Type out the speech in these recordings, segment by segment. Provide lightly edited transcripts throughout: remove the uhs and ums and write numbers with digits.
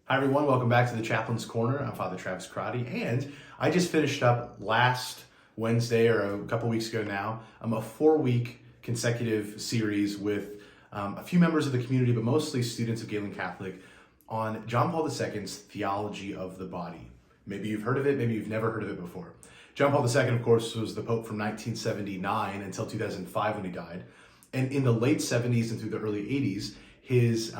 Hi everyone, welcome back to the Chaplain's Corner. I'm Father Travis Crotty, and I just finished up last Wednesday, or a couple weeks ago now, a 4-week consecutive series with a few members of the community, but mostly students of Galen Catholic, on John Paul II's theology of the body. Maybe you've heard of it, maybe you've never heard of it before. John Paul II, of course, was the Pope from 1979 until 2005 when he died. And in the late 70s and through the early 80s, his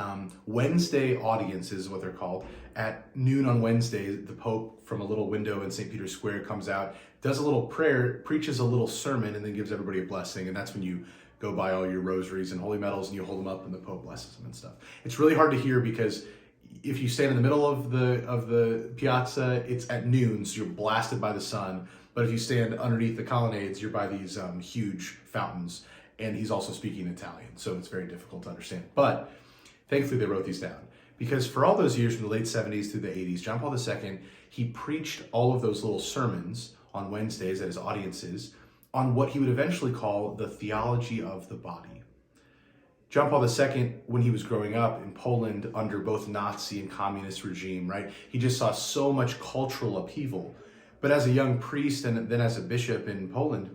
Wednesday audiences, is what they're called, at noon on Wednesday, the Pope from a little window in St. Peter's Square comes out, does a little prayer, preaches a little sermon, and then gives everybody a blessing. And that's when you go buy all your rosaries and holy medals and you hold them up and the Pope blesses them and stuff. It's really hard to hear because if you stand in the middle of the piazza, it's at noon, so you're blasted by the sun. But if you stand underneath the colonnades, you're by these huge fountains. And he's also speaking Italian, so it's very difficult to understand. But thankfully, they wrote these down. Because for all those years, from the late 70s through the 80s, John Paul II, he preached all of those little sermons on Wednesdays at his audiences on what he would eventually call the theology of the body. John Paul II, when he was growing up in Poland under both Nazi and communist regime, right, he just saw so much cultural upheaval. But as a young priest and then as a bishop in Poland,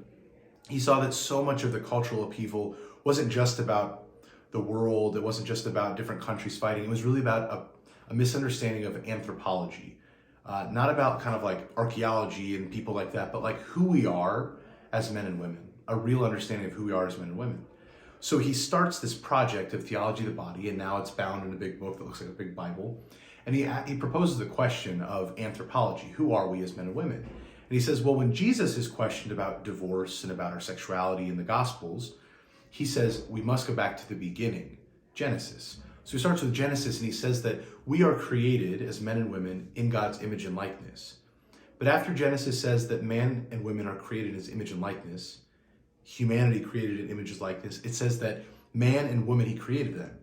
he saw that so much of the cultural upheaval wasn't just about the world, it wasn't just about different countries fighting, it was really about a misunderstanding of anthropology. Not about kind of like archaeology and people like that, but like who we are as men and women, a real understanding of who we are as men and women. So he starts this project of theology of the body, and now it's bound in a big book that looks like a big Bible. And he proposes the question of anthropology. Who are we as men and women? And he says, well, when Jesus is questioned about divorce and about our sexuality in the Gospels, he says we must go back to the beginning, Genesis. So he starts with Genesis and he says that we are created as men and women in God's image and likeness. But after Genesis says that man and women are created in his image and likeness, humanity created in image and likeness, it says that man and woman, he created them.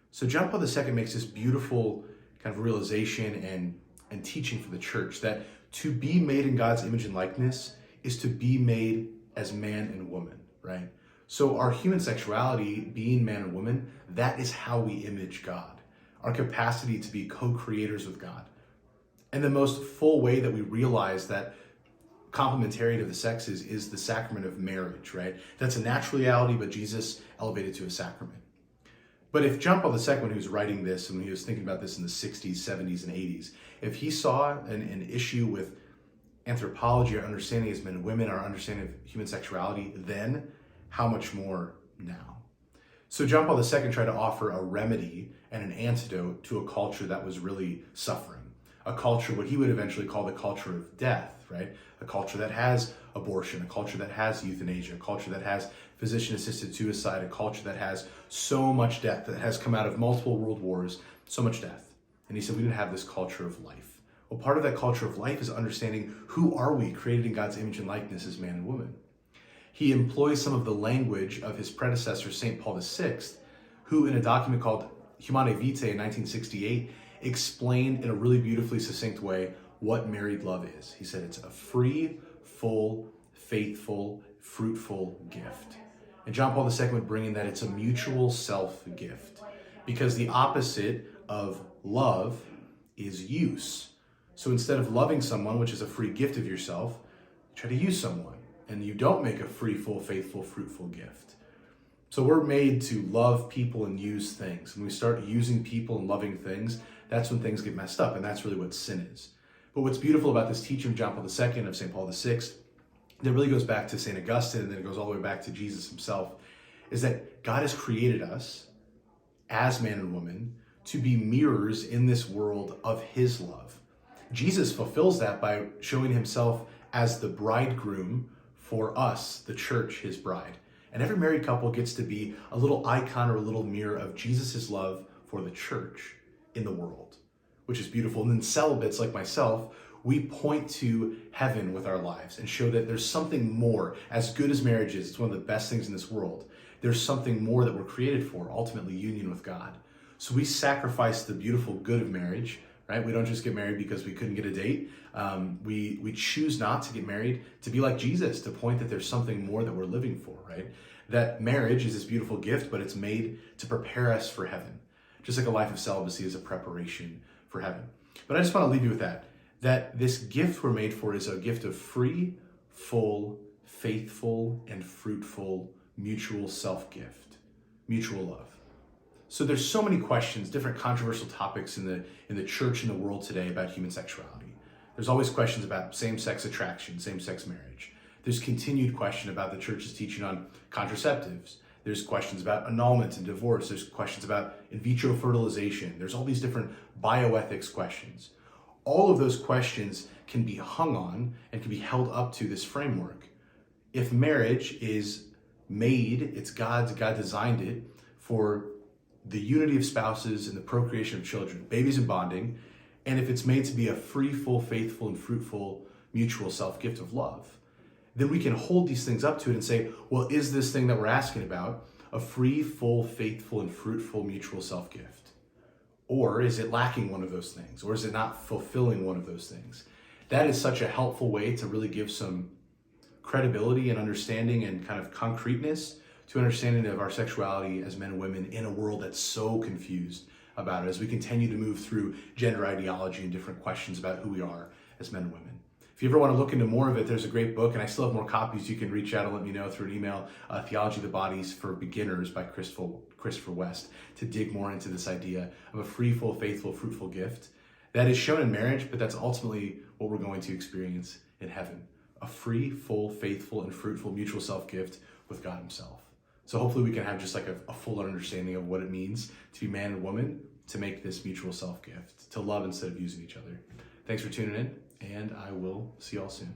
So John Paul II makes this beautiful kind of realization and teaching for the church that to be made in God's image and likeness is to be made as man and woman, right? So our human sexuality, being man and woman, that is how we image God. Our capacity to be co-creators with God. And the most full way that we realize that complementarity of the sexes is the sacrament of marriage, right? That's a natural reality, but Jesus elevated to a sacrament. But if John Paul II, when he was writing this, and when he was thinking about this in the 60s, 70s, and 80s, if he saw an issue with anthropology, our understanding as men and women, our understanding of human sexuality, then how much more now? So John Paul II tried to offer a remedy and an antidote to a culture that was really suffering. A culture, what he would eventually call the culture of death, right? A culture that has abortion, a culture that has euthanasia, a culture that has physician-assisted suicide, a culture that has so much death, that has come out of multiple world wars, so much death. And he said we didn't have this culture of life. Well, part of that culture of life is understanding who are we created in God's image and likeness as man and woman. He employs some of the language of his predecessor, St. Paul VI, who in a document called Humanae Vitae in 1968 explained in a really beautifully succinct way what married love is. He said it's a free, full, faithful, fruitful gift. And John Paul II would bring in that it's a mutual self-gift, because the opposite of love is use. So instead of loving someone, which is a free gift of yourself, you try to use someone, and you don't make a free, full, faithful, fruitful gift. So we're made to love people and use things. When we start using people and loving things, that's when things get messed up, and that's really what sin is. But what's beautiful about this teaching of John Paul II, of St. Paul VI, that really goes back to St. Augustine, and then it goes all the way back to Jesus himself, is that God has created us as man and woman to be mirrors in this world of his love. Jesus fulfills that by showing himself as the bridegroom for us, the church, his bride. And every married couple gets to be a little icon or a little mirror of Jesus' love for the church in the world, which is beautiful. And then celibates like myself, we point to heaven with our lives and show that there's something more. As good as marriage is, it's one of the best things in this world. There's something more that we're created for, ultimately union with God. So we sacrifice the beautiful good of marriage, right? We don't just get married because we couldn't get a date. We choose not to get married to be like Jesus, to point that there's something more that we're living for, right? That marriage is this beautiful gift, but it's made to prepare us for heaven. Just like a life of celibacy is a preparation for for heaven. But I just want to leave you with that this gift we're made for is a gift of free, full, faithful, and fruitful mutual self-gift, mutual love. So there's so many questions, different controversial topics in the church and the world today about human sexuality. There's always questions about same-sex attraction, same-sex marriage. There's continued question about the church's teaching on contraceptives. There's questions about annulment and divorce. There's questions about in vitro fertilization. There's all these different bioethics questions. All of those questions can be hung on and can be held up to this framework. If marriage is made, it's God designed it for the unity of spouses and the procreation of children, babies and bonding, and if it's made to be a free, full, faithful, and fruitful mutual self-gift of love, then we can hold these things up to it and say, well, is this thing that we're asking about a free, full, faithful, and fruitful mutual self-gift? Or is it lacking one of those things? Or is it not fulfilling one of those things? That is such a helpful way to really give some credibility and understanding and kind of concreteness to understanding of our sexuality as men and women in a world that's so confused about it as we continue to move through gender ideology and different questions about who we are as men and women. If you ever want to look into more of it, there's a great book, and I still have more copies. You can reach out and let me know through an email, Theology of the Bodies for Beginners by Christopher West, to dig more into this idea of a free, full, faithful, fruitful gift that is shown in marriage, but that's ultimately what we're going to experience in heaven. A free, full, faithful, and fruitful mutual self-gift with God himself. So hopefully we can have just like a fuller understanding of what it means to be man and woman, to make this mutual self-gift, to love instead of using each other. Thanks for tuning in, and I will see y'all soon.